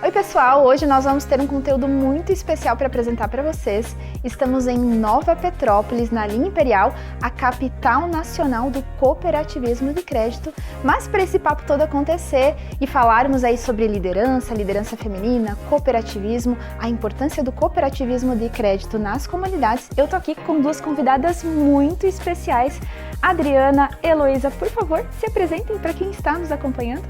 Oi pessoal, hoje nós vamos ter um conteúdo muito especial para apresentar para vocês. Estamos em Nova Petrópolis, na linha Imperial, a capital nacional do cooperativismo de crédito. Mas para esse papo todo acontecer e falarmos aí sobre liderança feminina, cooperativismo, a importância do cooperativismo de crédito nas comunidades, eu tô aqui com duas convidadas muito especiais. Adriana, Heloísa, por favor, se apresentem para quem está nos acompanhando.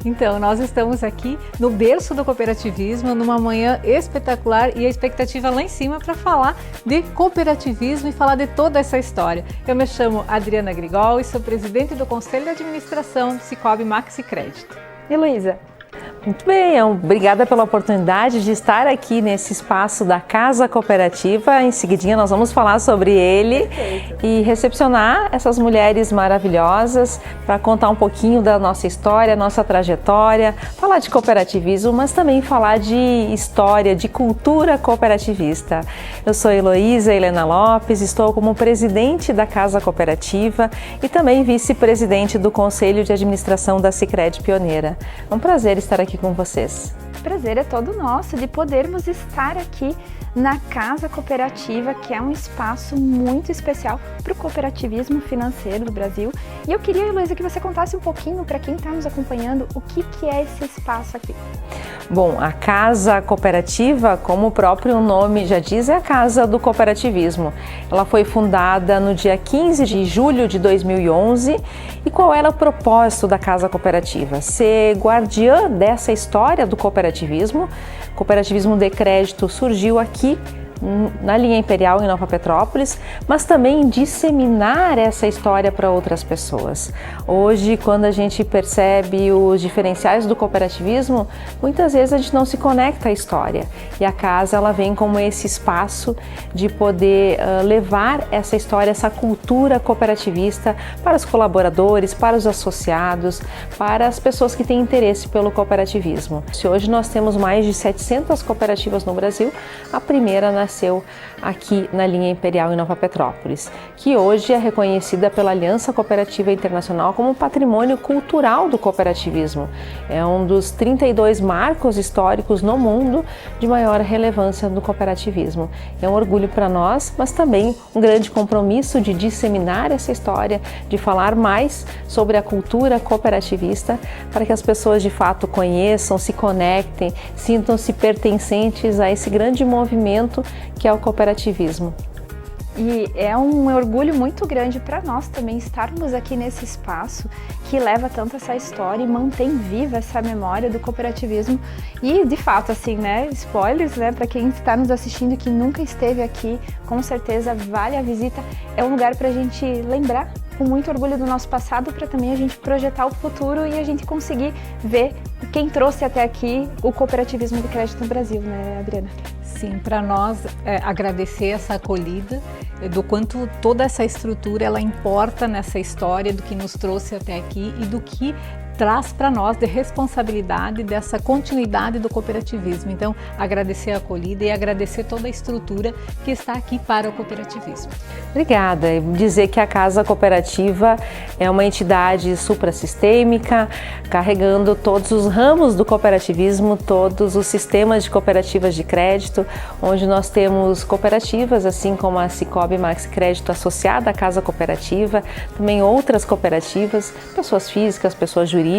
Então, nós estamos aqui no berço do cooperativismo, numa manhã espetacular e a expectativa lá em cima para falar de cooperativismo e falar de toda essa história. Eu me chamo Adriana Grigol e sou presidente do Conselho de Administração do Cicobi Maxi Crédito. Heloísa. Muito bem, obrigada pela oportunidade de estar aqui nesse espaço da Casa Cooperativa. Em seguidinha nós vamos falar sobre ele e recepcionar essas mulheres maravilhosas para contar um pouquinho da nossa história, nossa trajetória, falar de cooperativismo, mas também falar de história, de cultura cooperativista. Eu sou Heloísa Helena Lopes, estou como presidente da Casa Cooperativa e também vice-presidente do Conselho de Administração da Sicredi Pioneira. É um prazer estar aqui com vocês. O prazer é todo nosso de podermos estar aqui na Casa Cooperativa, que é um espaço muito especial para o cooperativismo financeiro do Brasil. E eu queria, Heloísa, que você contasse um pouquinho para quem está nos acompanhando o que é esse espaço aqui. Bom, a Casa Cooperativa, como o próprio nome já diz, é a Casa do Cooperativismo. Ela foi fundada no dia 15 de julho de 2011. E qual era o propósito da Casa Cooperativa? Ser guardiã dessa história do cooperativismo. O cooperativismo de crédito surgiu aqui na linha Imperial em Nova Petrópolis, mas também disseminar essa história para outras pessoas. Hoje, quando a gente percebe os diferenciais do cooperativismo, muitas vezes a gente não se conecta à história. E a casa ela vem como esse espaço de poder levar essa história, essa cultura cooperativista para os colaboradores, para os associados, para as pessoas que têm interesse pelo cooperativismo. Se hoje nós temos mais de 700 cooperativas no Brasil, a primeira nasceu aqui na linha Imperial em Nova Petrópolis, que hoje é reconhecida pela Aliança Cooperativa Internacional como patrimônio cultural do cooperativismo. É um dos 32 marcos históricos no mundo de maior relevância do cooperativismo. É um orgulho para nós, mas também um grande compromisso de disseminar essa história, de falar mais sobre a cultura cooperativista para que as pessoas de fato conheçam, se conectem, sintam-se pertencentes a esse grande movimento que é o cooperativismo. E é um orgulho muito grande para nós também estarmos aqui nesse espaço que leva tanto essa história e mantém viva essa memória do cooperativismo. E de fato, assim, né, spoilers, né, para quem está nos assistindo que nunca esteve aqui, com certeza vale a visita. É um lugar para a gente lembrar com muito orgulho do nosso passado, para também a gente projetar o futuro e a gente conseguir ver quem trouxe até aqui o cooperativismo de crédito no Brasil, né, Adriana? Sim, para nós agradecer essa acolhida, do quanto toda essa estrutura ela importa nessa história, do que nos trouxe até aqui e do que traz para nós de responsabilidade dessa continuidade do cooperativismo. Então, agradecer a acolhida e agradecer toda a estrutura que está aqui para o cooperativismo. Obrigada. Dizer que a Casa Cooperativa é uma entidade suprassistêmica, carregando todos os ramos do cooperativismo, todos os sistemas de cooperativas de crédito, onde nós temos cooperativas, assim como a Cicobi Maxi Crédito associada à Casa Cooperativa, também outras cooperativas, pessoas físicas, pessoas jurídicas,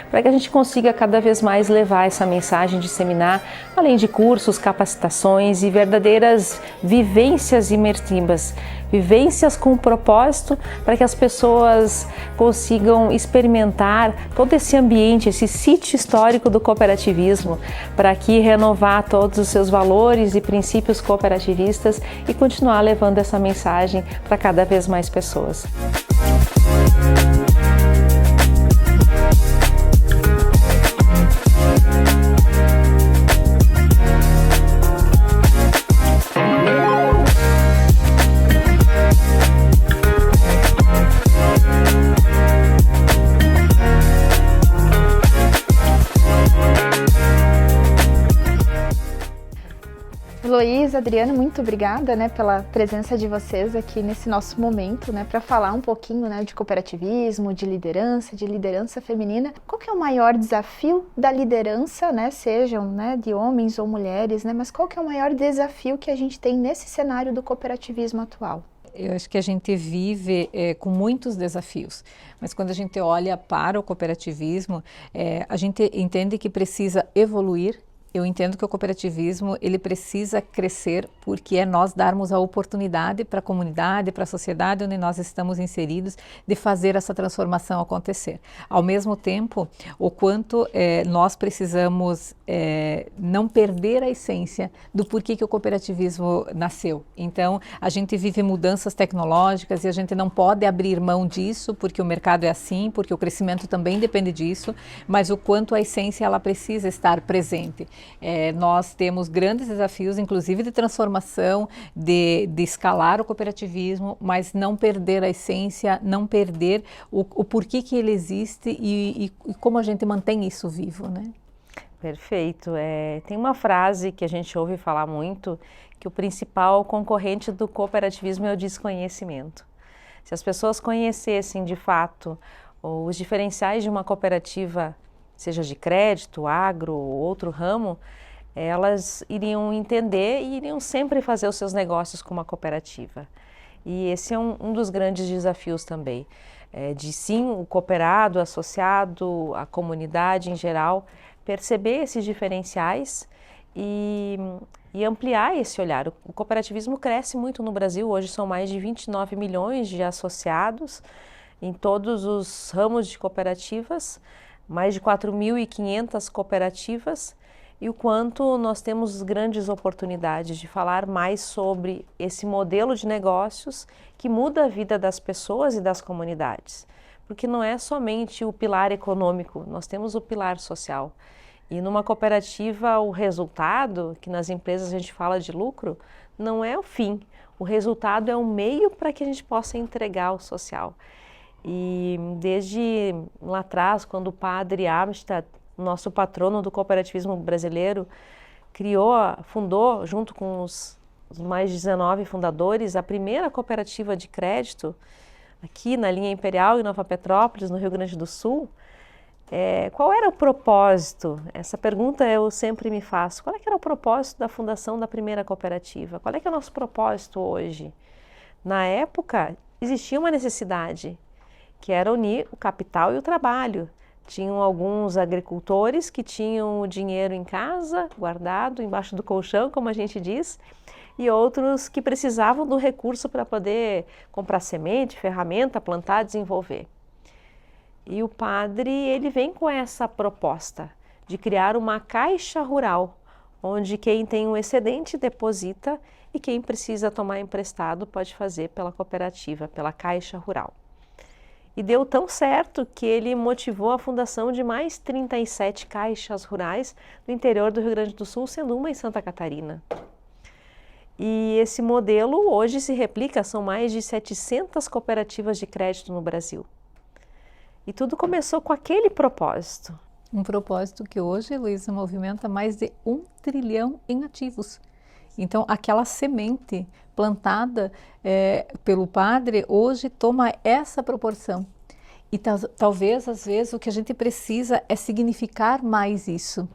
para que a gente consiga cada vez mais levar essa mensagem, disseminar, além de cursos, capacitações e verdadeiras vivências imersivas, vivências com propósito para que as pessoas consigam experimentar todo esse ambiente, esse sítio histórico do cooperativismo, para aqui renovar todos os seus valores e princípios cooperativistas e continuar levando essa mensagem para cada vez mais pessoas. Luiz, Adriano, muito obrigada, né, pela presença de vocês aqui nesse nosso momento, né, para falar um pouquinho, né, de cooperativismo, de liderança feminina. Qual que é o maior desafio da liderança, né, sejam, né, de homens ou mulheres, né, mas qual que é o maior desafio que a gente tem nesse cenário do cooperativismo atual? Eu acho que a gente vive com muitos desafios, mas quando a gente olha para o cooperativismo, a gente entende que precisa evoluir. Eu entendo que o cooperativismo ele precisa crescer porque é nós darmos a oportunidade para a comunidade, para a sociedade onde nós estamos inseridos de fazer essa transformação acontecer. Ao mesmo tempo, o quanto nós precisamos não perder a essência do porquê que o cooperativismo nasceu. Então, a gente vive mudanças tecnológicas e a gente não pode abrir mão disso porque o mercado é assim, porque o crescimento também depende disso, mas o quanto a essência ela precisa estar presente. Nós temos grandes desafios, inclusive de transformação, de escalar o cooperativismo, mas não perder a essência, não perder o porquê que ele existe e como a gente mantém isso vivo, né? Perfeito. Tem uma frase que a gente ouve falar muito, que o principal concorrente do cooperativismo é o desconhecimento. Se as pessoas conhecessem de fato os diferenciais de uma cooperativa, seja de crédito, agro ou outro ramo, elas iriam entender e iriam sempre fazer os seus negócios com uma cooperativa. E esse é um dos grandes desafios também, de sim o cooperado, associado, a comunidade em geral, perceber esses diferenciais e ampliar esse olhar. O cooperativismo cresce muito no Brasil, hoje são mais de 29 milhões de associados em todos os ramos de cooperativas, mais de 4.500 cooperativas, e o quanto nós temos grandes oportunidades de falar mais sobre esse modelo de negócios que muda a vida das pessoas e das comunidades. Porque não é somente o pilar econômico, nós temos o pilar social. E numa cooperativa o resultado, que nas empresas a gente fala de lucro, não é o fim. O resultado é um meio para que a gente possa entregar o social. E desde lá atrás, quando o padre Amstad, nosso patrono do cooperativismo brasileiro, fundou, junto com os mais de 19 fundadores, a primeira cooperativa de crédito aqui na linha Imperial, em Nova Petrópolis, no Rio Grande do Sul. Qual era o propósito? Essa pergunta eu sempre me faço. Qual é que era o propósito da fundação da primeira cooperativa? Qual é que é o nosso propósito hoje? Na época, existia uma necessidade, que era unir o capital e o trabalho. Tinham alguns agricultores que tinham o dinheiro em casa, guardado, embaixo do colchão, como a gente diz, e outros que precisavam do recurso para poder comprar semente, ferramenta, plantar, desenvolver. E o padre, ele vem com essa proposta de criar uma caixa rural, onde quem tem um excedente deposita e quem precisa tomar emprestado pode fazer pela cooperativa, pela caixa rural. E deu tão certo que ele motivou a fundação de mais 37 caixas rurais no interior do Rio Grande do Sul, sendo uma em Santa Catarina. E esse modelo hoje se replica, são mais de 700 cooperativas de crédito no Brasil. E tudo começou com aquele propósito. Um propósito que hoje, Luísa, movimenta mais de 1 trilhão em ativos. Então, aquela semente plantada pelo padre hoje toma essa proporção. E talvez, às vezes, o que a gente precisa é significar mais isso.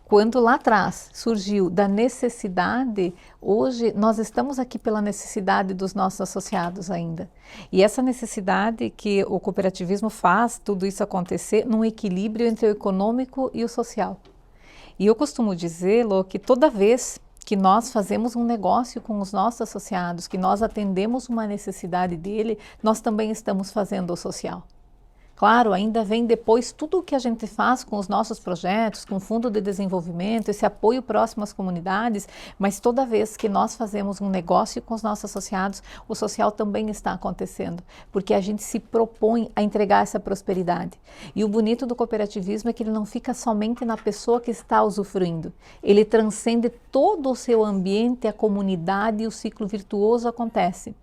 Quando lá atrás surgiu da necessidade, hoje nós estamos aqui pela necessidade dos nossos associados ainda. E essa necessidade que o cooperativismo faz tudo isso acontecer num equilíbrio entre o econômico e o social. E eu costumo dizer, Lô, que toda vez que nós fazemos um negócio com os nossos associados, que nós atendemos uma necessidade dele, nós também estamos fazendo o social. Claro, ainda vem depois tudo o que a gente faz com os nossos projetos, com o Fundo de Desenvolvimento, esse apoio próximo às comunidades, mas toda vez que nós fazemos um negócio com os nossos associados, o social também está acontecendo, porque a gente se propõe a entregar essa prosperidade. E o bonito do cooperativismo é que ele não fica somente na pessoa que está usufruindo, ele transcende todo o seu ambiente, a comunidade, e o ciclo virtuoso acontece.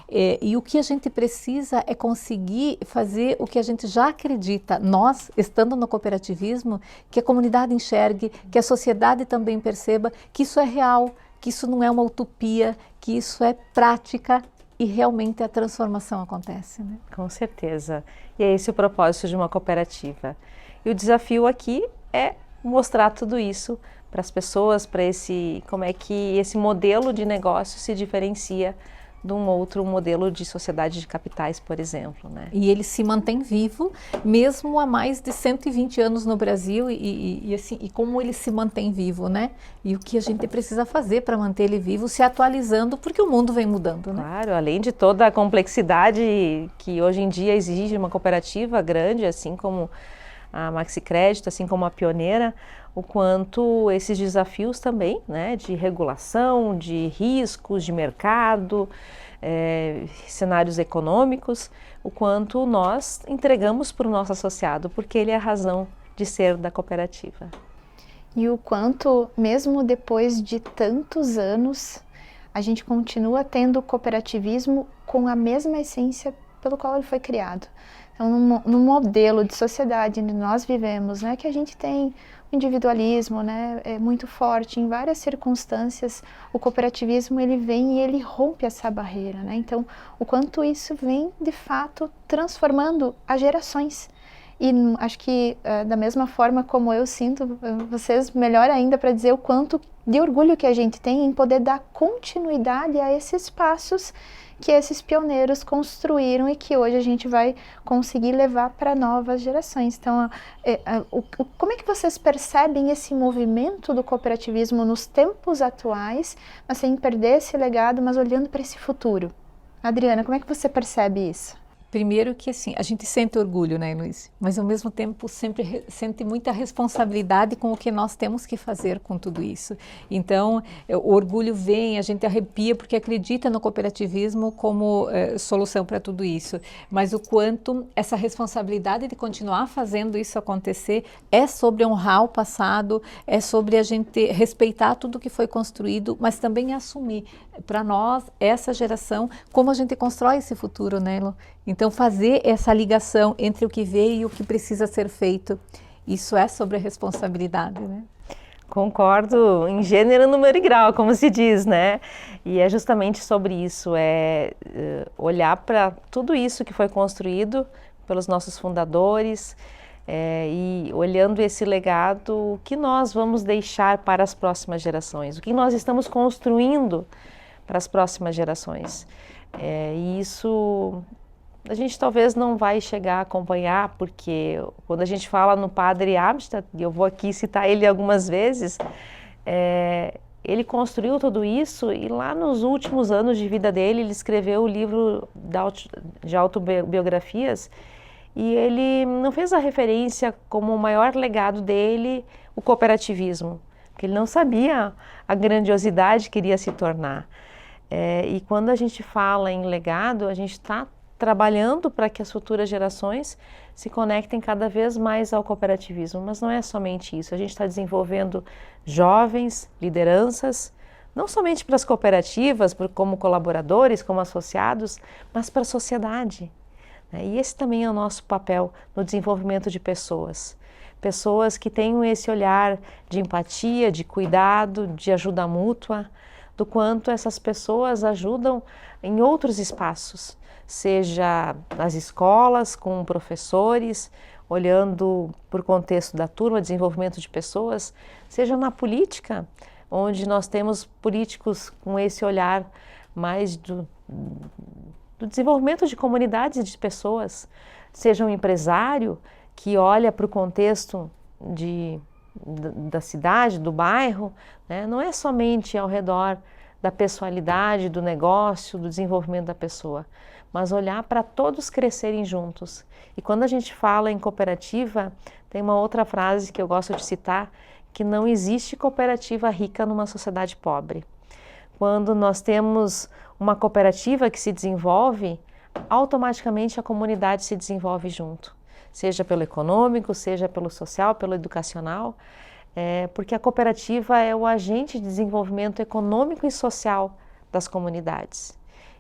E o que a gente precisa é conseguir fazer o que a gente já acredita, nós, estando no cooperativismo, que a comunidade enxergue, que a sociedade também perceba que isso é real, que isso não é uma utopia, que isso é prática e realmente a transformação acontece, né? Com certeza. E é esse o propósito de uma cooperativa. E o desafio aqui é mostrar tudo isso para as pessoas, para como é que esse modelo de negócio se diferencia de um outro modelo de sociedade de capitais, por exemplo, né? E ele se mantém vivo, mesmo há mais de 120 anos no Brasil, e como ele se mantém vivo, né? E o que a gente precisa fazer para manter ele vivo, se atualizando, porque o mundo vem mudando, né? Claro, além de toda a complexidade que hoje em dia exige uma cooperativa grande, assim como a Maxi Crédito, assim como a Pioneira, o quanto esses desafios também, né, de regulação, de riscos, de mercado, cenários econômicos, o quanto nós entregamos para o nosso associado, porque ele é a razão de ser da cooperativa. E o quanto, mesmo depois de tantos anos, a gente continua tendo o cooperativismo com a mesma essência pelo qual ele foi criado. Então, no modelo de sociedade onde nós vivemos, né, que a gente tem o individualismo, né, é muito forte em várias circunstâncias, o cooperativismo ele vem e ele rompe essa barreira, né? Então, o quanto isso vem de fato transformando as gerações. E acho que da mesma forma como eu sinto, vocês melhor ainda para dizer o quanto de orgulho que a gente tem em poder dar continuidade a esses passos que esses pioneiros construíram e que hoje a gente vai conseguir levar para novas gerações. Então, como é que vocês percebem esse movimento do cooperativismo nos tempos atuais, mas sem perder esse legado, mas olhando para esse futuro? Adriana, como é que você percebe isso? Primeiro que assim, a gente sente orgulho, né, Luiz? Mas ao mesmo tempo sempre sente muita responsabilidade com o que nós temos que fazer com tudo isso. Então, o orgulho vem, a gente arrepia porque acredita no cooperativismo como solução para tudo isso. Mas o quanto essa responsabilidade de continuar fazendo isso acontecer é sobre honrar o passado, é sobre a gente respeitar tudo que foi construído, mas também assumir para nós, essa geração, como a gente constrói esse futuro, né, Lu? Então, fazer essa ligação entre o que veio e o que precisa ser feito, isso é sobre a responsabilidade, né? Concordo em gênero, número e grau, como se diz, né? E é justamente sobre isso, olhar para tudo isso que foi construído pelos nossos fundadores e olhando esse legado, o que nós vamos deixar para as próximas gerações, o que nós estamos construindo para as próximas gerações. E isso a gente talvez não vai chegar a acompanhar, porque quando a gente fala no Padre Amstad, e eu vou aqui citar ele algumas vezes, ele construiu tudo isso e lá nos últimos anos de vida dele, ele escreveu o livro de autobiografias e ele não fez a referência como o maior legado dele, o cooperativismo, porque ele não sabia a grandiosidade que iria se tornar. E quando a gente fala em legado, a gente está trabalhando para que as futuras gerações se conectem cada vez mais ao cooperativismo. Mas não é somente isso, a gente está desenvolvendo jovens, lideranças, não somente para as cooperativas, como colaboradores, como associados, mas para a sociedade. E esse também é o nosso papel no desenvolvimento de pessoas. Pessoas que tenham esse olhar de empatia, de cuidado, de ajuda mútua, do quanto essas pessoas ajudam em outros espaços, seja nas escolas, com professores, olhando para o contexto da turma, desenvolvimento de pessoas, seja na política, onde nós temos políticos com esse olhar mais do desenvolvimento de comunidades e de pessoas, seja um empresário que olha para o contexto da cidade, do bairro, né? Não é somente ao redor da pessoalidade, do negócio, do desenvolvimento da pessoa, mas olhar para todos crescerem juntos. E quando a gente fala em cooperativa, tem uma outra frase que eu gosto de citar, que não existe cooperativa rica numa sociedade pobre. Quando nós temos uma cooperativa que se desenvolve, automaticamente a comunidade se desenvolve junto, seja pelo econômico, seja pelo social, pelo educacional, porque a cooperativa é o agente de desenvolvimento econômico e social das comunidades.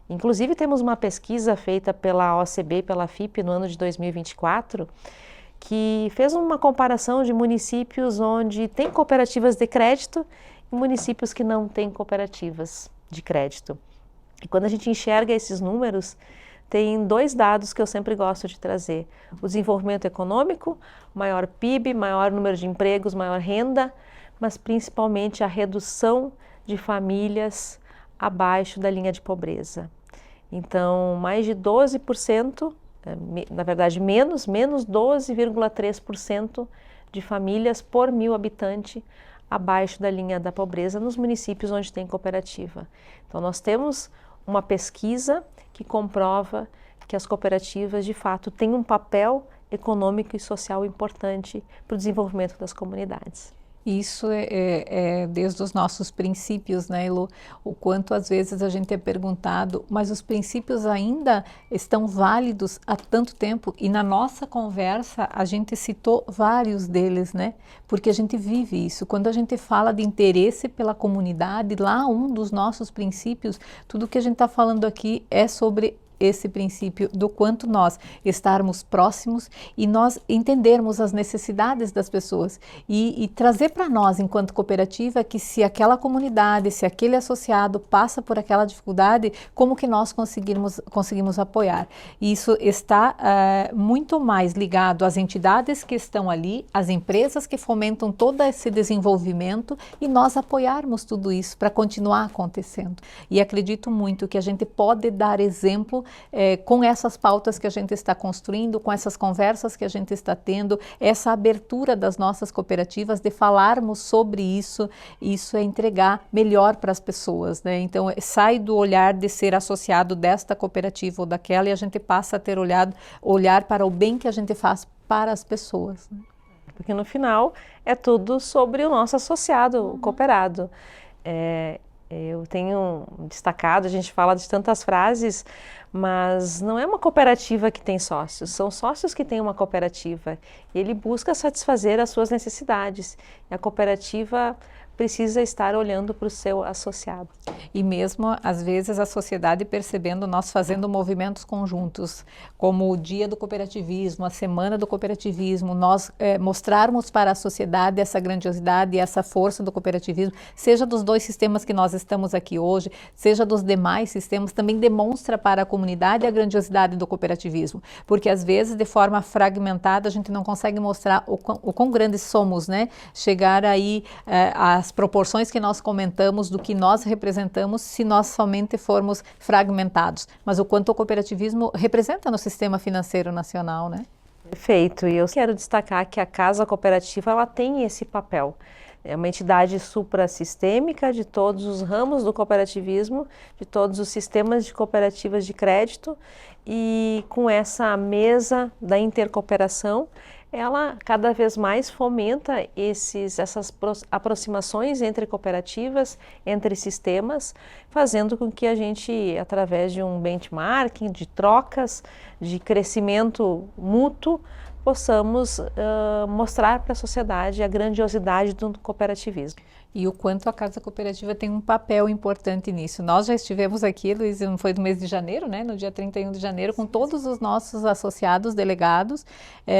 Inclusive temos uma pesquisa feita pela OCB e pela FIP no ano de 2024, que fez uma comparação de municípios onde tem cooperativas de crédito municípios que não têm cooperativas de crédito. E quando a gente enxerga esses números, tem 2 dados que eu sempre gosto de trazer. O desenvolvimento econômico, maior PIB, maior número de empregos, maior renda, mas principalmente a redução de famílias abaixo da linha de pobreza. Então, mais de 12%, na verdade menos 12,3% de famílias por 1.000 habitantes abaixo da linha da pobreza nos municípios onde tem cooperativa. Então, nós temos uma pesquisa que comprova que as cooperativas, de fato, têm um papel econômico e social importante para o desenvolvimento das comunidades. Isso é desde os nossos princípios, né, Elo? O quanto às vezes a gente é perguntado, mas os princípios ainda estão válidos há tanto tempo, e na nossa conversa a gente citou vários deles, né? Porque a gente vive isso. Quando a gente fala de interesse pela comunidade, lá um dos nossos princípios, tudo que a gente está falando aqui é sobre esse princípio do quanto nós estarmos próximos e nós entendermos as necessidades das pessoas e trazer para nós, enquanto cooperativa, que se aquela comunidade, se aquele associado passa por aquela dificuldade, como que nós conseguimos apoiar. E isso está muito mais ligado às entidades que estão ali, às empresas que fomentam todo esse desenvolvimento e nós apoiarmos tudo isso para continuar acontecendo. E acredito muito que a gente pode dar exemplo com essas pautas que a gente está construindo, com essas conversas que a gente está tendo, essa abertura das nossas cooperativas, de falarmos sobre isso, isso é entregar melhor para as pessoas, né? Então, sai do olhar de ser associado desta cooperativa ou daquela e a gente passa a ter olhar para o bem que a gente faz para as pessoas, né? Porque no final é tudo sobre o nosso associado, o cooperado. Eu tenho destacado, a gente fala de tantas frases, mas não é uma cooperativa que tem sócios, são sócios que têm uma cooperativa. E ele busca satisfazer as suas necessidades. E a cooperativa precisa estar olhando para o seu associado. E mesmo, às vezes, a sociedade percebendo nós fazendo movimentos conjuntos, como o Dia do Cooperativismo, a Semana do Cooperativismo, nós mostrarmos para a sociedade essa grandiosidade e essa força do cooperativismo, seja dos 2 sistemas que nós estamos aqui hoje, seja dos demais sistemas, também demonstra para a comunidade a grandiosidade do cooperativismo, porque às vezes, de forma fragmentada, a gente não consegue mostrar o quão grandes somos, né? Chegar aí às proporções que nós comentamos do que nós representamos se nós somente formos fragmentados, mas o quanto o cooperativismo representa no sistema financeiro nacional, né? Perfeito, e eu quero destacar que a Casa Cooperativa ela tem esse papel. É uma entidade suprassistêmica de todos os ramos do cooperativismo, de todos os sistemas de cooperativas de crédito, e com essa mesa da intercooperação, ela cada vez mais fomenta essas aproximações entre cooperativas, entre sistemas, fazendo com que a gente, através de um benchmarking, de trocas, de crescimento mútuo, possamos mostrar para a sociedade a grandiosidade do cooperativismo. E o quanto a Casa Cooperativa tem um papel importante nisso. Nós já estivemos aqui, Luiz, foi no mês de janeiro, né, no dia 31 de janeiro, com todos os nossos associados, delegados,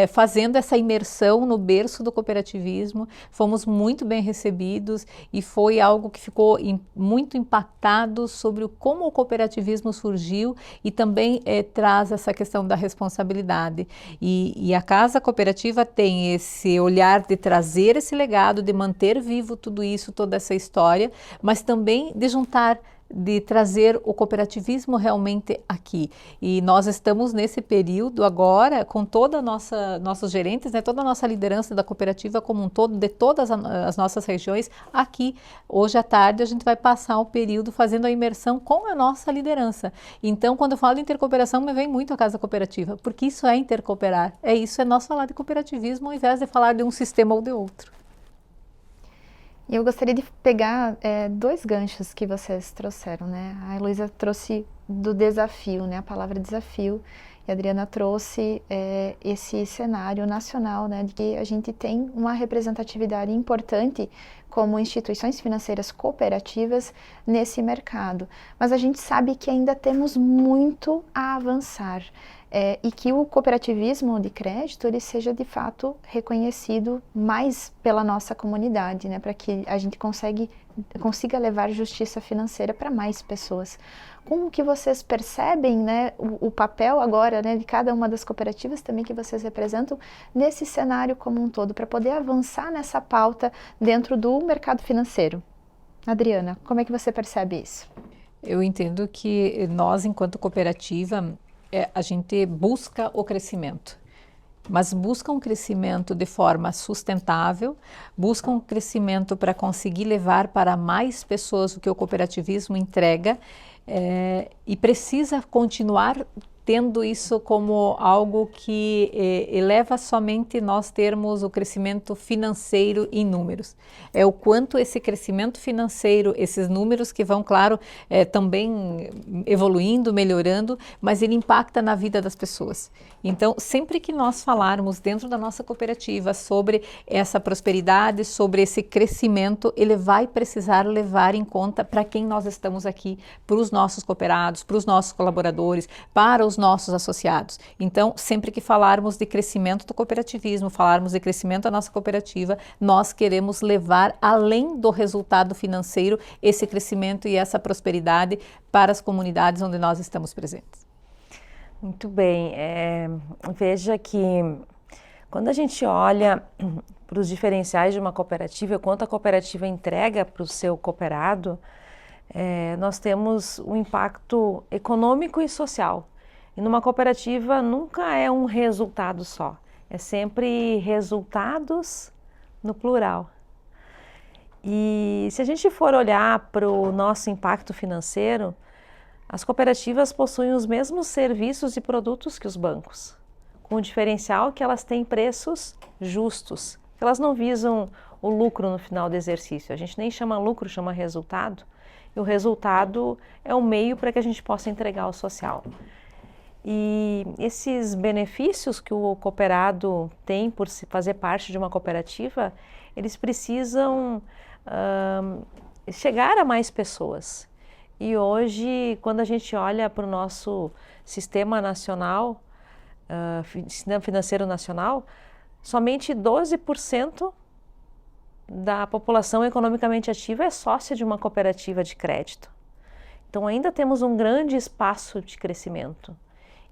fazendo essa imersão no berço do cooperativismo. Fomos muito bem recebidos e foi algo que ficou muito impactado sobre como o cooperativismo surgiu e também traz essa questão da responsabilidade. E a Casa Cooperativa tem esse olhar de trazer esse legado, de manter vivo tudo isso, toda essa história, mas também de juntar, de trazer o cooperativismo realmente aqui. E nós estamos nesse período agora com toda a nossos gerentes, né, toda a nossa liderança da cooperativa como um todo, de todas as nossas regiões, aqui. Hoje à tarde a gente vai passar o período fazendo a imersão com a nossa liderança. Então, quando eu falo de intercooperação, me vem muito a Casa Cooperativa, porque isso é intercooperar. Isso é nós falar de cooperativismo ao invés de falar de um sistema ou de outro. E eu gostaria de pegar 2 ganchos que vocês trouxeram, né? A Heloísa trouxe do desafio, né? A palavra desafio, e a Adriana trouxe esse cenário nacional, né? De que a gente tem uma representatividade importante como instituições financeiras cooperativas nesse mercado. Mas a gente sabe que ainda temos muito a avançar. E que o cooperativismo de crédito ele seja de fato reconhecido mais pela nossa comunidade, né, para que a gente consiga levar justiça financeira para mais pessoas. Como que vocês percebem, né, o papel agora, né, de cada uma das cooperativas também que vocês representam nesse cenário como um todo, para poder avançar nessa pauta dentro do mercado financeiro? Adriana, como é que você percebe isso? Eu entendo que nós, enquanto cooperativa, a gente busca o crescimento, mas busca um crescimento de forma sustentável, busca um crescimento para conseguir levar para mais pessoas o que o cooperativismo entrega e precisa continuar tendo isso como algo que eleva somente nós termos o crescimento financeiro em números. É o quanto esse crescimento financeiro, esses números que vão, claro, também evoluindo, melhorando, mas ele impacta na vida das pessoas. Então, sempre que nós falarmos dentro da nossa cooperativa sobre essa prosperidade, sobre esse crescimento, ele vai precisar levar em conta para quem nós estamos aqui, para os nossos cooperados, para os nossos colaboradores, para os nossos associados. Então, sempre que falarmos de crescimento do cooperativismo, falarmos de crescimento da nossa cooperativa, nós queremos levar além do resultado financeiro esse crescimento e essa prosperidade para as comunidades onde nós estamos presentes. Muito bem. Veja que quando a gente olha para os diferenciais de uma cooperativa, quanto a cooperativa entrega para o seu cooperado, nós temos um impacto econômico e social. E numa cooperativa nunca é um resultado só, é sempre resultados no plural. E se a gente for olhar para o nosso impacto financeiro, as cooperativas possuem os mesmos serviços e produtos que os bancos, com o diferencial que elas têm preços justos, que elas não visam o lucro no final do exercício. A gente nem chama lucro, chama resultado, e o resultado é o meio para que a gente possa entregar o social. E esses benefícios que o cooperado tem por fazer parte de uma cooperativa, eles precisam chegar a mais pessoas. E hoje, quando a gente olha para o nosso sistema nacional, sistema financeiro nacional, somente 12% da população economicamente ativa é sócia de uma cooperativa de crédito. Então ainda temos um grande espaço de crescimento.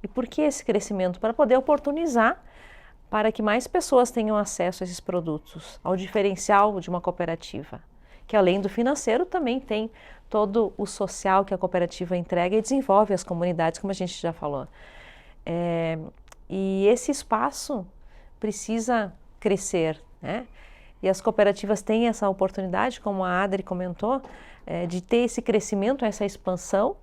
E por que esse crescimento? Para poder oportunizar para que mais pessoas tenham acesso a esses produtos, ao diferencial de uma cooperativa, que além do financeiro também tem todo o social que a cooperativa entrega e desenvolve as comunidades, como a gente já falou. E esse espaço precisa crescer, né? E as cooperativas têm essa oportunidade, como a Adri comentou, de ter esse crescimento, essa expansão,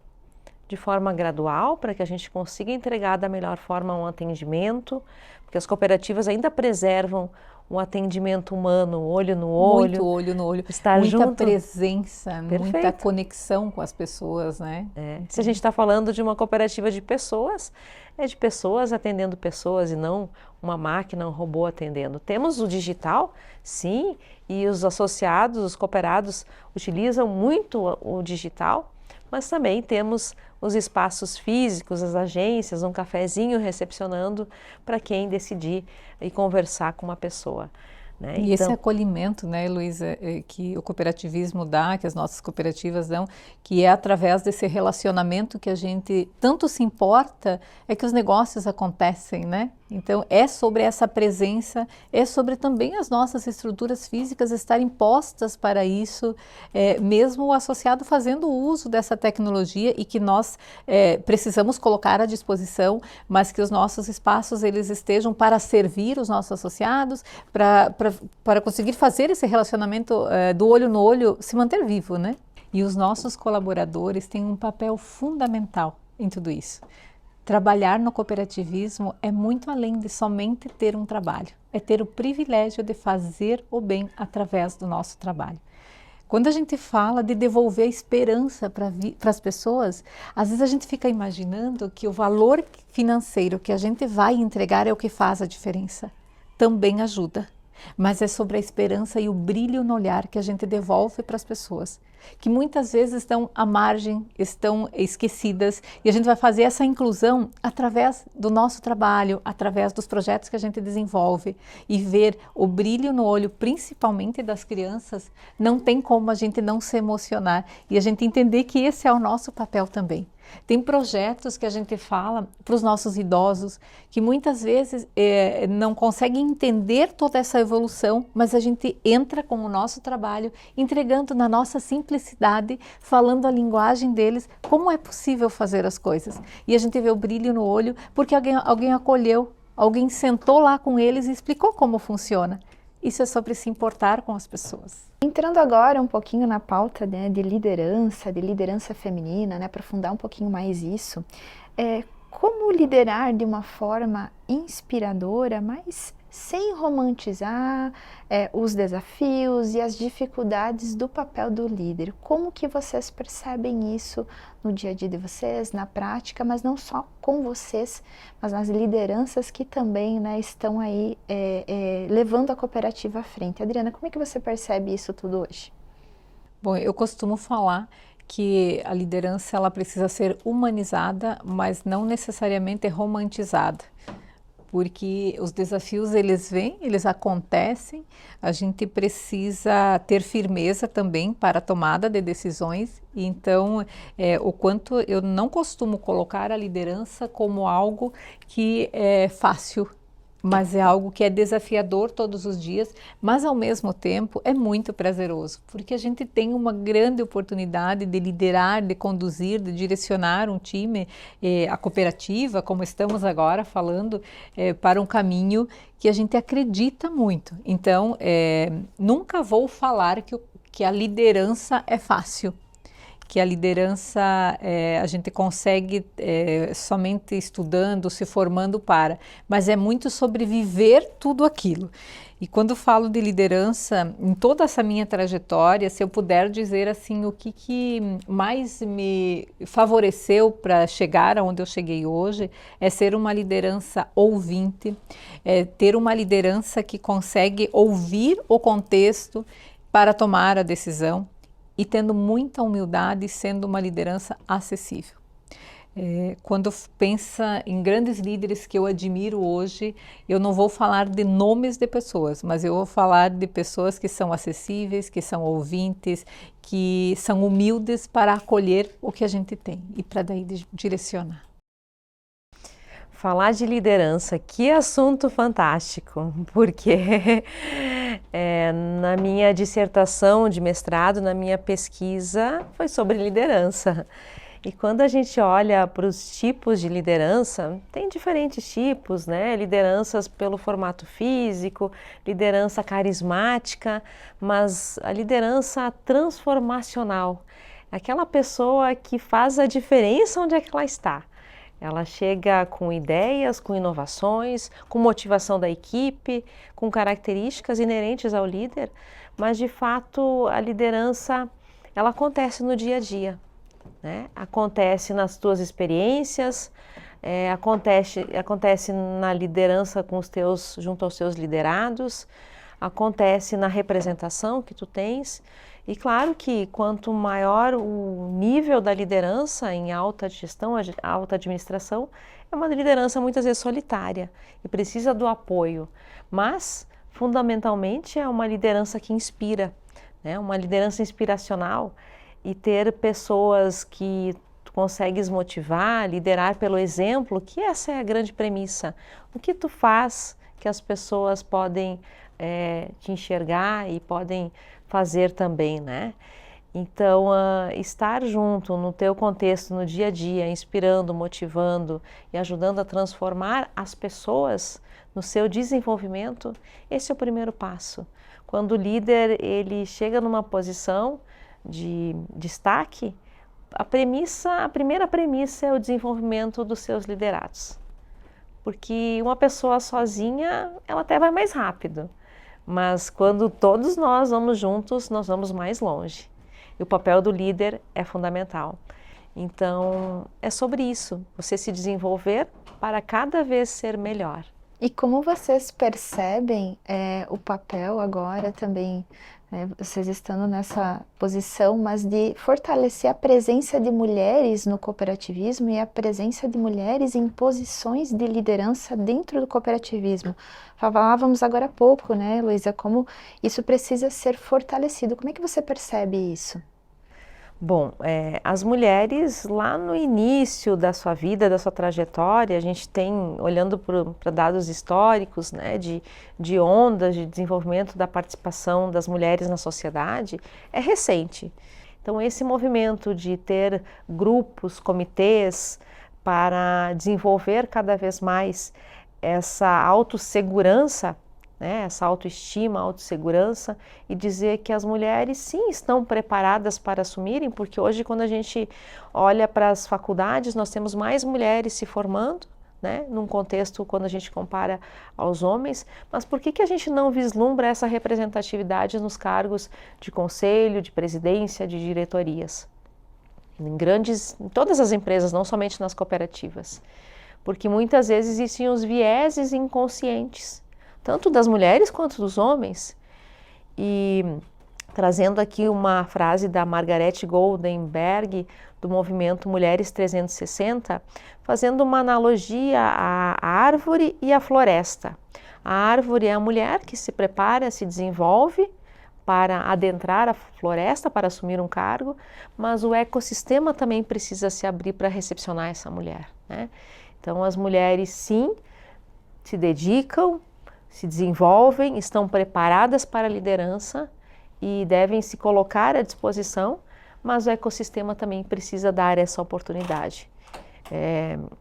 de forma gradual, para que a gente consiga entregar da melhor forma um atendimento, porque as cooperativas ainda preservam um atendimento humano, olho no olho. Muito olho no olho, estar muita junto. presença, Perfeito. Muita conexão com as pessoas, né? Se a gente está falando de uma cooperativa de pessoas, é de pessoas atendendo pessoas e não uma máquina, um robô atendendo. Temos o digital, sim, e os associados, os cooperados utilizam muito o digital, mas também temos os espaços físicos, as agências, um cafezinho recepcionando para quem decidir ir conversar com uma pessoa. Né? E esse acolhimento, né, Luísa, que o cooperativismo dá, que as nossas cooperativas dão, que é através desse relacionamento que a gente tanto se importa, é que os negócios acontecem, né? Então, é sobre essa presença, é sobre também as nossas estruturas físicas estarem postas para isso, mesmo o associado fazendo uso dessa tecnologia e que nós precisamos colocar à disposição, mas que os nossos espaços eles estejam para servir os nossos associados, para conseguir fazer esse relacionamento do olho no olho se manter vivo, né? E os nossos colaboradores têm um papel fundamental em tudo isso. Trabalhar no cooperativismo é muito além de somente ter um trabalho, é ter o privilégio de fazer o bem através do nosso trabalho. Quando a gente fala de devolver a esperança para as pessoas, às vezes a gente fica imaginando que o valor financeiro que a gente vai entregar é o que faz a diferença. Também ajuda. mas é sobre a esperança e o brilho no olhar que a gente devolve para as pessoas, que muitas vezes estão à margem, estão esquecidas, e a gente vai fazer essa inclusão através do nosso trabalho, através dos projetos que a gente desenvolve, e ver o brilho no olho, principalmente das crianças, não tem como a gente não se emocionar e a gente entender que esse é o nosso papel também. Tem projetos que a gente fala para os nossos idosos que muitas vezes não conseguem entender toda essa evolução, mas a gente entra com o nosso trabalho, entregando na nossa simplicidade, falando a linguagem deles, como é possível fazer as coisas. E a gente vê o brilho no olho porque alguém acolheu, alguém sentou lá com eles e explicou como funciona. Isso é sobre se importar com as pessoas. Entrando agora um pouquinho na pauta, né, de liderança feminina, né, aprofundar um pouquinho mais isso, como liderar de uma forma inspiradora, mas sem romantizar os desafios e as dificuldades do papel do líder. Como que vocês percebem isso no dia a dia de vocês, na prática, mas não só com vocês, mas nas lideranças que também, né, estão aí levando a cooperativa à frente. Adriana, como é que você percebe isso tudo hoje? Bom, eu costumo falar que a liderança ela precisa ser humanizada, mas não necessariamente romantizada. Porque os desafios eles vêm, eles acontecem, a gente precisa ter firmeza também para a tomada de decisões, e então o quanto eu não costumo colocar a liderança como algo que é fácil, mas é algo que é desafiador todos os dias, mas ao mesmo tempo é muito prazeroso, porque a gente tem uma grande oportunidade de liderar, de conduzir, de direcionar um time, a cooperativa, como estamos agora falando, para um caminho que a gente acredita muito. Então, nunca vou falar que a liderança é fácil, que a liderança a gente consegue somente estudando, se formando mas é muito sobre viver tudo aquilo. E quando falo de liderança, em toda essa minha trajetória, se eu puder dizer assim, o que mais me favoreceu para chegar aonde eu cheguei hoje, é ser uma liderança ouvinte, ter uma liderança que consegue ouvir o contexto para tomar a decisão, e tendo muita humildade e sendo uma liderança acessível. Quando pensa em grandes líderes que eu admiro hoje, eu não vou falar de nomes de pessoas, mas eu vou falar de pessoas que são acessíveis, que são ouvintes, que são humildes para acolher o que a gente tem e para daí direcionar. Falar de liderança, que assunto fantástico, porque na minha dissertação de mestrado, na minha pesquisa, foi sobre liderança. E quando a gente olha para os tipos de liderança, tem diferentes tipos, né? Lideranças pelo formato físico, liderança carismática, mas a liderança transformacional, aquela pessoa que faz a diferença onde é que ela está. Ela chega com ideias, com inovações, com motivação da equipe, com características inerentes ao líder, mas de fato a liderança ela acontece no dia a dia, né? Acontece nas tuas experiências, acontece na liderança junto aos teus liderados, acontece na representação que tu tens. E claro que quanto maior o nível da liderança em alta gestão, alta administração, é uma liderança muitas vezes solitária e precisa do apoio, mas fundamentalmente é uma liderança que inspira, né? Uma liderança inspiracional, e ter pessoas que tu consegues motivar, liderar pelo exemplo, que essa é a grande premissa. O que tu faz que as pessoas podem te enxergar e podem fazer também, né? Então, estar junto no teu contexto, no dia a dia, inspirando, motivando e ajudando a transformar as pessoas no seu desenvolvimento, esse é o primeiro passo. Quando o líder ele chega numa posição de destaque, a primeira premissa é o desenvolvimento dos seus liderados. Porque uma pessoa sozinha, ela até vai mais rápido. Mas quando todos nós vamos juntos, nós vamos mais longe. E o papel do líder é fundamental. Então, é sobre isso, você se desenvolver para cada vez ser melhor. E como vocês percebem o papel agora também, vocês estando nessa posição, mas de fortalecer a presença de mulheres no cooperativismo e a presença de mulheres em posições de liderança dentro do cooperativismo? Falávamos agora há pouco, né, Luísa, como isso precisa ser fortalecido. Como é que você percebe isso? Bom, as mulheres lá no início da sua vida, da sua trajetória, a gente tem, olhando para dados históricos, né, de ondas de desenvolvimento da participação das mulheres na sociedade, é recente. Então, esse movimento de ter grupos, comitês, para desenvolver cada vez mais essa autossegurança, né, essa autoestima, autossegurança, e dizer que as mulheres sim estão preparadas para assumirem, porque hoje quando a gente olha para as faculdades, nós temos mais mulheres se formando, né, num contexto quando a gente compara aos homens, mas por que a gente não vislumbra essa representatividade nos cargos de conselho, de presidência, de diretorias? Em todas as empresas, não somente nas cooperativas, porque muitas vezes existem os vieses inconscientes, tanto das mulheres quanto dos homens. E trazendo aqui uma frase da Margaret Goldenberg, do movimento Mulheres 360, fazendo uma analogia à árvore e à floresta. A árvore é a mulher que se prepara, se desenvolve para adentrar a floresta, para assumir um cargo, mas o ecossistema também precisa se abrir para recepcionar essa mulher, né? Então as mulheres sim se dedicam, se desenvolvem, estão preparadas para a liderança e devem se colocar à disposição, mas o ecossistema também precisa dar essa oportunidade.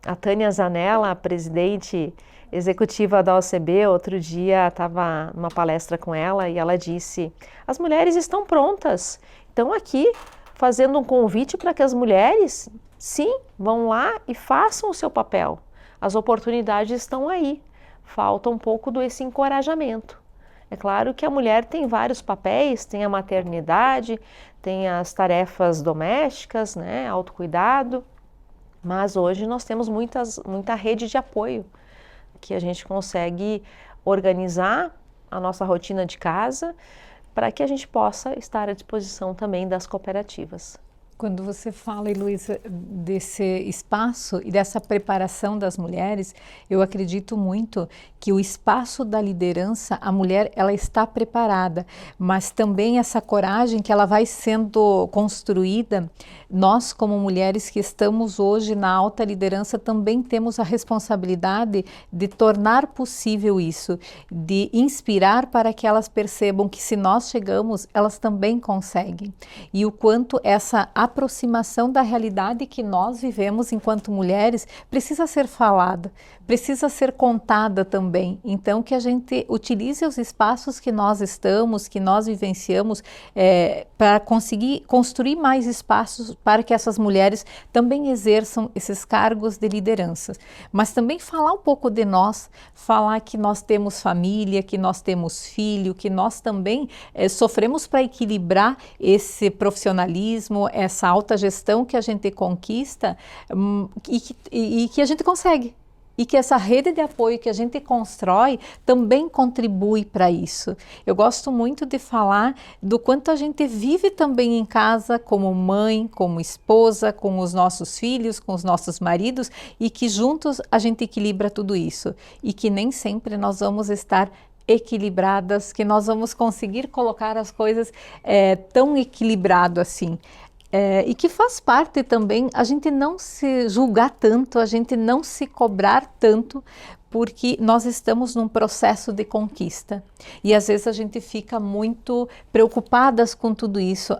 A Tânia Zanella, a presidente executiva da OCB, outro dia estava numa palestra com ela e ela disse: as mulheres estão prontas, estão aqui fazendo um convite para que as mulheres, sim, vão lá e façam o seu papel. As oportunidades estão aí. Falta um pouco desse encorajamento. É claro que a mulher tem vários papéis, tem a maternidade, tem as tarefas domésticas, né, autocuidado, mas hoje nós temos muita rede de apoio que a gente consegue organizar a nossa rotina de casa para que a gente possa estar à disposição também das cooperativas. Quando você fala, Heloísa, desse espaço e dessa preparação das mulheres, eu acredito muito que o espaço da liderança, a mulher, ela está preparada, mas também essa coragem que ela vai sendo construída, nós como mulheres que estamos hoje na alta liderança também temos a responsabilidade de tornar possível isso, de inspirar para que elas percebam que se nós chegamos, elas também conseguem. E o quanto essa aproximação da realidade que nós vivemos enquanto mulheres precisa ser falada, precisa ser contada também. Então, que a gente utilize os espaços que nós estamos, que nós vivenciamos, para conseguir construir mais espaços para que essas mulheres também exerçam esses cargos de liderança. Mas também falar um pouco de nós, falar que nós temos família, que nós temos filho, que nós também sofremos para equilibrar esse profissionalismo, essa alta gestão que a gente conquista e que a gente consegue. E que essa rede de apoio que a gente constrói também contribui para isso. Eu gosto muito de falar do quanto a gente vive também em casa como mãe, como esposa, com os nossos filhos, com os nossos maridos e que juntos a gente equilibra tudo isso. E que nem sempre nós vamos estar equilibradas, que nós vamos conseguir colocar as coisas tão equilibrado assim. E que faz parte também a gente não se julgar tanto, a gente não se cobrar tanto, porque nós estamos num processo de conquista. E às vezes a gente fica muito preocupadas com tudo isso.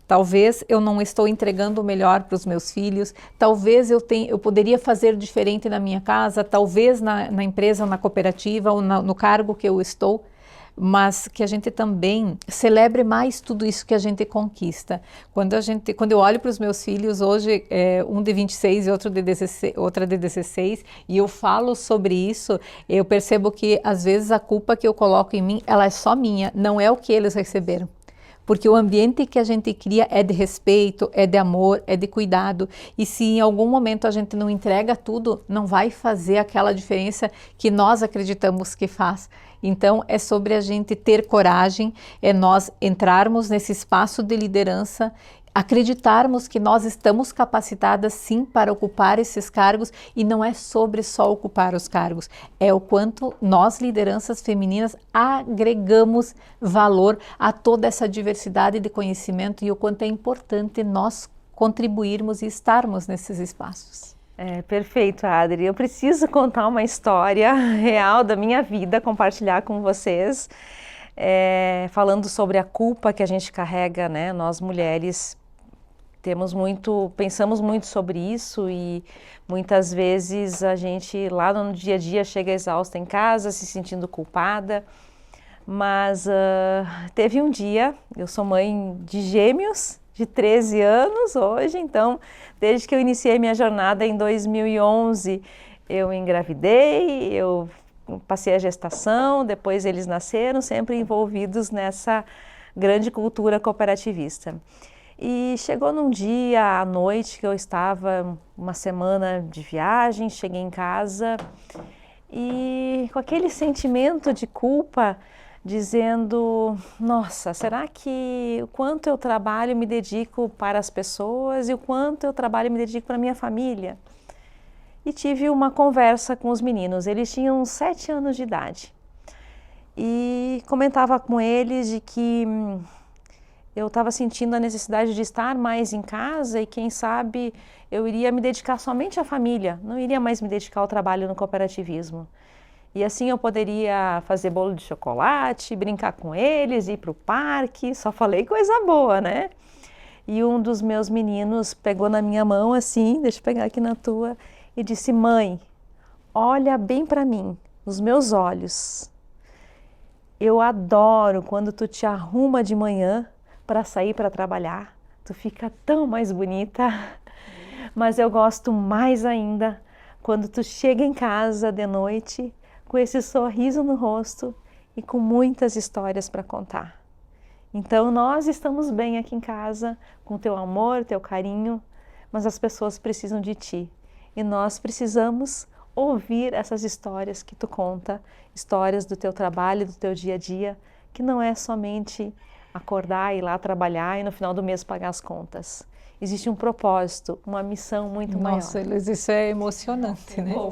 Talvez eu não estou entregando o melhor para os meus filhos, talvez eu poderia fazer diferente na minha casa, talvez na empresa, na cooperativa ou no cargo que eu estou. Mas que a gente também celebre mais tudo isso que a gente conquista. Quando eu olho para os meus filhos hoje, um de 26 e outra de 16, e eu falo sobre isso, eu percebo que às vezes a culpa que eu coloco em mim, ela é só minha, não é o que eles receberam. porque o ambiente que a gente cria é de respeito, é de amor, é de cuidado, e se em algum momento a gente não entrega tudo, não vai fazer aquela diferença que nós acreditamos que faz. Então é sobre a gente ter coragem, é nós entrarmos nesse espaço de liderança, acreditarmos que nós estamos capacitadas sim para ocupar esses cargos, e não é sobre só ocupar os cargos, é o quanto nós, lideranças femininas, agregamos valor a toda essa diversidade de conhecimento e o quanto é importante nós contribuirmos e estarmos nesses espaços. Perfeito, Adri. Eu preciso contar uma história real da minha vida, compartilhar com vocês, falando sobre a culpa que a gente carrega, né? Nós mulheres pensamos muito sobre isso, e muitas vezes a gente lá no dia a dia chega exausta em casa, se sentindo culpada. Mas teve um dia, eu sou mãe de gêmeos, de 13 anos hoje, então desde que eu iniciei minha jornada em 2011, eu engravidei, eu passei a gestação, depois eles nasceram, sempre envolvidos nessa grande cultura cooperativista. E chegou num dia à noite que eu estava uma semana de viagem, cheguei em casa e com aquele sentimento de culpa, dizendo, nossa, será que o quanto eu trabalho e me dedico para as pessoas e o quanto eu trabalho e me dedico para a minha família? E tive uma conversa com os meninos, eles tinham 7 anos de idade. E comentava com eles de que eu estava sentindo a necessidade de estar mais em casa e quem sabe eu iria me dedicar somente à família, não iria mais me dedicar ao trabalho no cooperativismo. E assim eu poderia fazer bolo de chocolate, brincar com eles, ir para o parque, só falei coisa boa, né? E um dos meus meninos pegou na minha mão assim, deixa eu pegar aqui na tua, e disse, mãe, olha bem para mim, nos meus olhos. Eu adoro quando tu te arruma de manhã para sair para trabalhar, tu fica tão mais bonita, mas eu gosto mais ainda quando tu chega em casa de noite com esse sorriso no rosto e com muitas histórias para contar. Então nós estamos bem aqui em casa, com teu amor, teu carinho, mas as pessoas precisam de ti e nós precisamos ouvir essas histórias que tu conta, histórias do teu trabalho, do teu dia a dia, que não é somente acordar, ir lá trabalhar e no final do mês pagar as contas. Existe um propósito, uma missão muito maior. Nossa, isso é emocionante, né? Bom,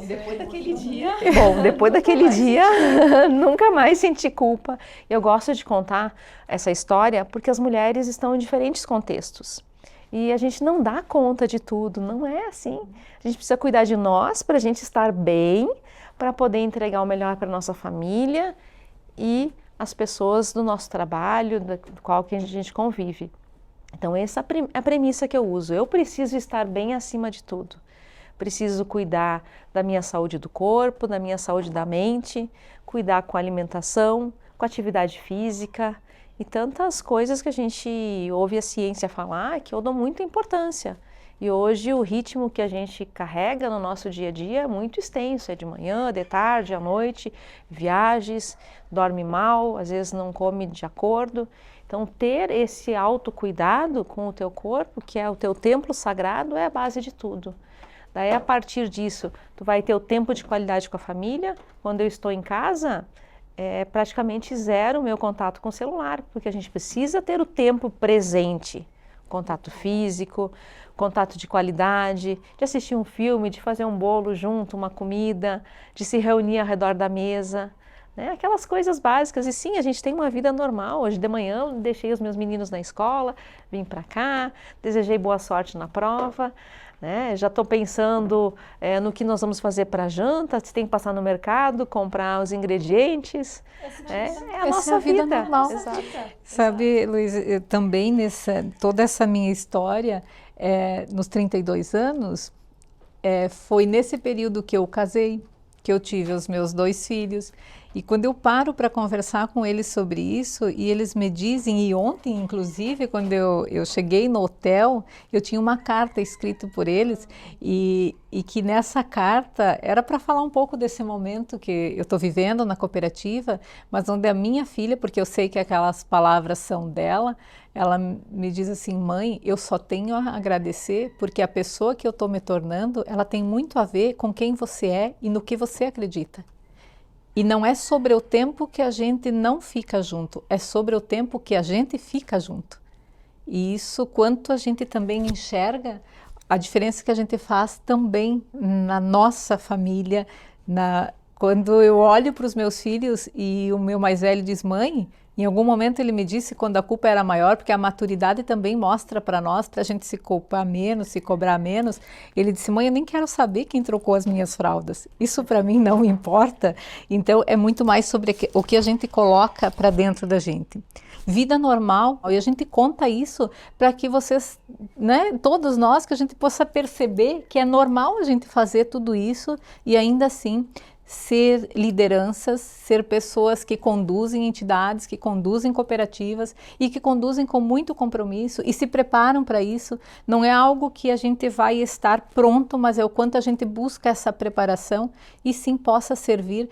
depois daquele dia, nunca mais senti culpa. Eu gosto de contar essa história porque as mulheres estão em diferentes contextos. E a gente não dá conta de tudo, não é assim. A gente precisa cuidar de nós para a gente estar bem, para poder entregar o melhor para a nossa família e as pessoas do nosso trabalho, do qual que a gente convive. Então essa é a premissa que eu uso, eu preciso estar bem acima de tudo, preciso cuidar da minha saúde do corpo, da minha saúde da mente, cuidar com a alimentação, com a atividade física e tantas coisas que a gente ouve a ciência falar que eu dou muita importância. E hoje o ritmo que a gente carrega no nosso dia a dia é muito extenso, é de manhã, de tarde, à noite, viagens, dorme mal, às vezes não come de acordo. Então ter esse autocuidado com o teu corpo, que é o teu templo sagrado, é a base de tudo. Daí a partir disso, tu vai ter o tempo de qualidade com a família. Quando eu estou em casa, é praticamente zero o meu contato com o celular, porque a gente precisa ter o tempo presente, contato físico, contato de qualidade, de assistir um filme, de fazer um bolo junto, uma comida, de se reunir ao redor da mesa, né? Aquelas coisas básicas. E sim, a gente tem uma vida normal. Hoje de manhã eu deixei os meus meninos na escola, vim para cá, desejei boa sorte na prova, né? Já estou pensando no que nós vamos fazer para a janta, se tem que passar no mercado, comprar os ingredientes. É a nossa vida normal. Exato. Sabe, Luiz, também toda essa minha história, nos 32 anos, foi nesse período que eu casei, que eu tive os meus 2 filhos. E quando eu paro para conversar com eles sobre isso, e eles me dizem, e ontem inclusive, quando eu cheguei no hotel, eu tinha uma carta escrita por eles, e que nessa carta era para falar um pouco desse momento que eu estou vivendo na cooperativa, mas onde a minha filha, porque eu sei que aquelas palavras são dela, ela me diz assim: mãe, eu só tenho a agradecer porque a pessoa que eu estou me tornando, ela tem muito a ver com quem você é e no que você acredita. E não é sobre o tempo que a gente não fica junto, é sobre o tempo que a gente fica junto. E isso, quanto a gente também enxerga a diferença que a gente faz também na nossa família. Quando eu olho para os meus filhos e o meu mais velho diz: mãe, em algum momento ele me disse quando a culpa era maior, porque a maturidade também mostra para nós, para a gente se culpar menos, se cobrar menos. Ele disse: mãe, eu nem quero saber quem trocou as minhas fraldas. Isso para mim não importa. Então é muito mais sobre o que a gente coloca para dentro da gente. Vida normal, e a gente conta isso para que vocês, né, todos nós, que a gente possa perceber que é normal a gente fazer tudo isso e ainda assim ser lideranças, ser pessoas que conduzem entidades, que conduzem cooperativas e que conduzem com muito compromisso e se preparam para isso. Não é algo que a gente vai estar pronto, mas é o quanto a gente busca essa preparação e sim possa servir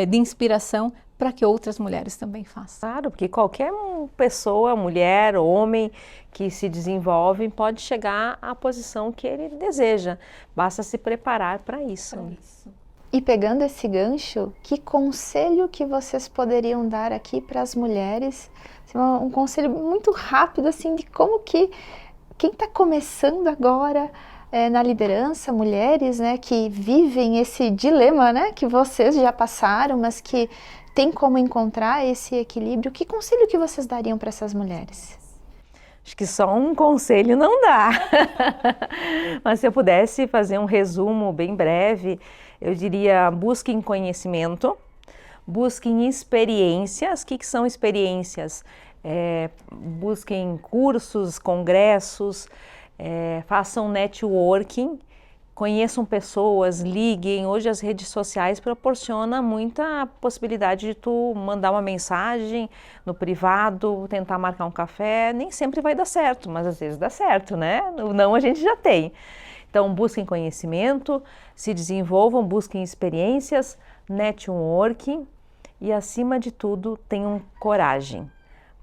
de inspiração para que outras mulheres também façam. Claro, porque qualquer pessoa, mulher, homem, que se desenvolve pode chegar à posição que ele deseja. Basta se preparar para isso. E pegando esse gancho, que conselho que vocês poderiam dar aqui para as mulheres? Assim, um conselho muito rápido, assim, de como que quem está começando agora na liderança, mulheres, né, que vivem esse dilema, né, que vocês já passaram, mas que tem como encontrar esse equilíbrio. Que conselho que vocês dariam para essas mulheres? Acho que só um conselho não dá, mas se eu pudesse fazer um resumo bem breve, eu diria: busquem conhecimento, busquem experiências. O que são experiências? Busquem cursos, congressos, façam networking, conheçam pessoas, liguem. Hoje as redes sociais proporcionam muita possibilidade de tu mandar uma mensagem no privado, tentar marcar um café. Nem sempre vai dar certo, mas às vezes dá certo, né? O não a gente já tem. Então busquem conhecimento, se desenvolvam, busquem experiências, networking e acima de tudo tenham coragem.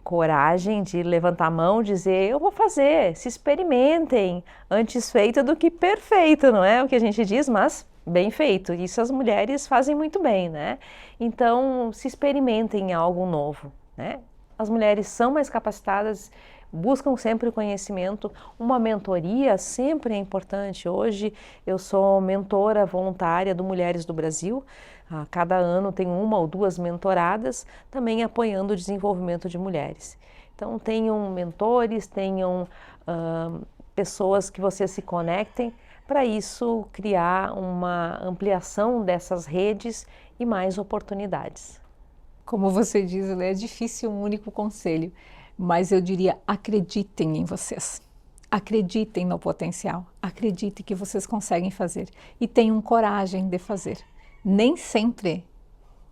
Coragem de levantar a mão, dizer: eu vou fazer, se experimentem, antes feito do que perfeito, não é o que a gente diz, mas bem feito. Isso as mulheres fazem muito bem, né? Então se experimentem em algo novo, né? As mulheres são mais capacitadas, buscam sempre o conhecimento. Uma mentoria sempre é importante. Hoje eu sou mentora voluntária do Mulheres do Brasil. A cada ano tem uma ou duas mentoradas, também apoiando o desenvolvimento de mulheres. Então tenham mentores, tenham pessoas que vocês se conectem, para isso criar uma ampliação dessas redes e mais oportunidades. Como você diz, é difícil um único conselho, mas eu diria: acreditem em vocês. Acreditem no potencial, acreditem que vocês conseguem fazer e tenham coragem de fazer. Nem sempre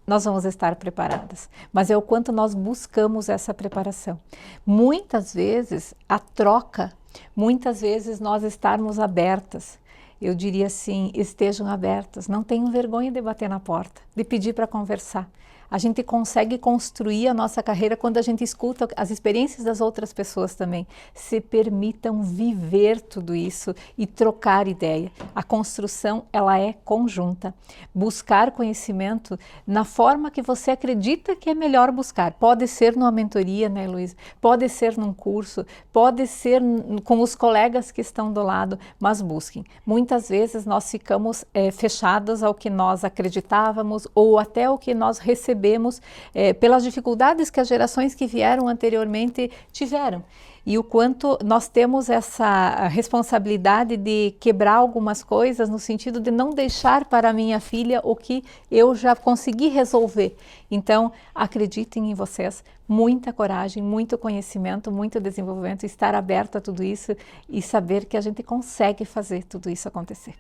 nós vamos estar preparadas, mas é o quanto nós buscamos essa preparação. Muitas vezes a troca, muitas vezes nós estarmos abertas. Eu diria assim: estejam abertas, não tenham vergonha de bater na porta, de pedir para conversar. A gente consegue construir a nossa carreira quando a gente escuta as experiências das outras pessoas também. Se permitam viver tudo isso e trocar ideia. A construção, ela é conjunta. Buscar conhecimento na forma que você acredita que é melhor buscar. Pode ser numa mentoria, né, Luísa? Pode ser num curso, pode ser com os colegas que estão do lado, mas busquem. Muitas vezes nós ficamos fechados ao que nós acreditávamos ou até ao que nós recebemos pelas dificuldades que as gerações que vieram anteriormente tiveram. E o quanto nós temos essa responsabilidade de quebrar algumas coisas no sentido de não deixar para a minha filha o que eu já consegui resolver. Então, acreditem em vocês, muita coragem, muito conhecimento, muito desenvolvimento, estar aberto a tudo isso e saber que a gente consegue fazer tudo isso acontecer.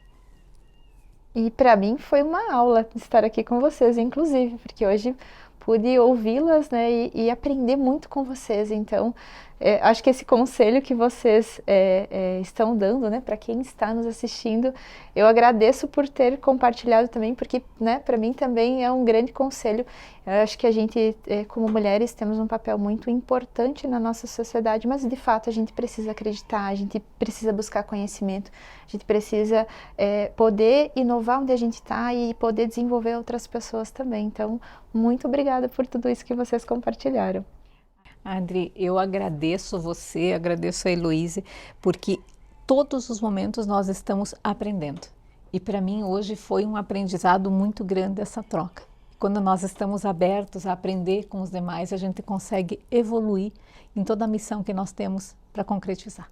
E para mim foi uma aula estar aqui com vocês, inclusive, porque hoje pude ouvi-las, né, e aprender muito com vocês. Então, acho que esse conselho que vocês estão dando, né, para quem está nos assistindo, eu agradeço por ter compartilhado também, porque, né, para mim também é um grande conselho. Eu acho que a gente, como mulheres, temos um papel muito importante na nossa sociedade, mas de fato a gente precisa acreditar, a gente precisa buscar conhecimento, a gente precisa poder inovar onde a gente está e poder desenvolver outras pessoas também. Então, muito obrigada por tudo isso que vocês compartilharam. Adri, eu agradeço você, agradeço a Heloíse, porque todos os momentos nós estamos aprendendo. E para mim hoje foi um aprendizado muito grande essa troca. Quando nós estamos abertos a aprender com os demais, a gente consegue evoluir em toda a missão que nós temos para concretizar.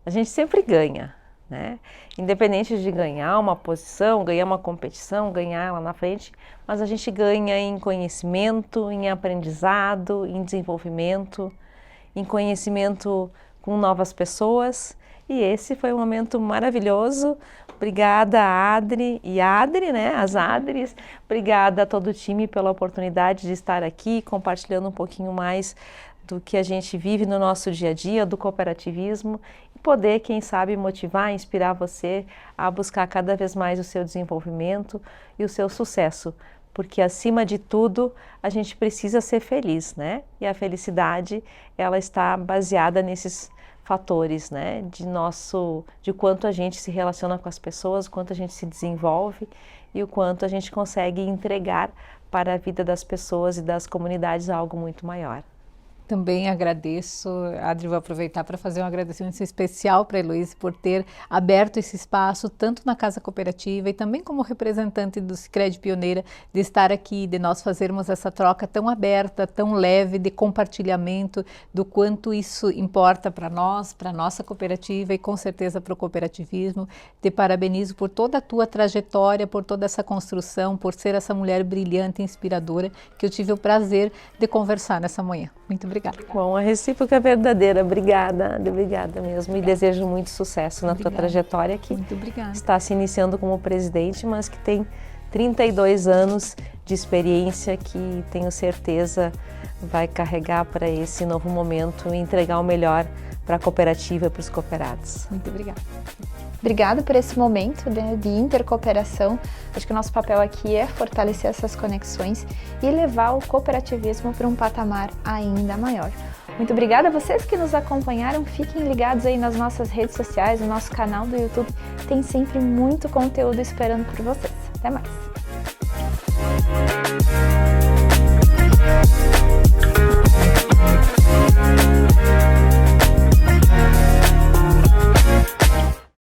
A gente sempre ganha, né? Independente de ganhar uma posição, ganhar uma competição, ganhar lá na frente, mas a gente ganha em conhecimento, em aprendizado, em desenvolvimento, em conhecimento com novas pessoas. E esse foi um momento maravilhoso. Obrigada, Adri e Adri, né? As Adris. Obrigada a todo o time pela oportunidade de estar aqui compartilhando um pouquinho mais do que a gente vive no nosso dia a dia, do cooperativismo, e poder, quem sabe, motivar, inspirar você a buscar cada vez mais o seu desenvolvimento e o seu sucesso, porque acima de tudo a gente precisa ser feliz, né? E a felicidade, ela está baseada nesses fatores, né? De quanto a gente se relaciona com as pessoas, o quanto a gente se desenvolve e o quanto a gente consegue entregar para a vida das pessoas e das comunidades algo muito maior. Também agradeço, Adri, vou aproveitar para fazer um agradecimento especial para a Heloíse por ter aberto esse espaço, tanto na Casa Cooperativa e também como representante do Sicredi Pioneira, de estar aqui, de nós fazermos essa troca tão aberta, tão leve, de compartilhamento do quanto isso importa para nós, para a nossa cooperativa e com certeza para o cooperativismo. Te parabenizo por toda a tua trajetória, por toda essa construção, por ser essa mulher brilhante e inspiradora que eu tive o prazer de conversar nessa manhã. Muito obrigada. Bom, a recíproca é verdadeira. Obrigada, obrigada mesmo. E desejo muito sucesso na tua trajetória que está se iniciando como presidente, mas que tem 32 anos de experiência que tenho certeza vai carregar para esse novo momento e entregar o melhor para a cooperativa e para os cooperados. Muito obrigada. Obrigada por esse momento de intercooperação. Acho que o nosso papel aqui é fortalecer essas conexões e levar o cooperativismo para um patamar ainda maior. Muito obrigada a vocês que nos acompanharam. Fiquem ligados aí nas nossas redes sociais, no nosso canal do YouTube. Tem sempre muito conteúdo esperando por vocês. Até mais!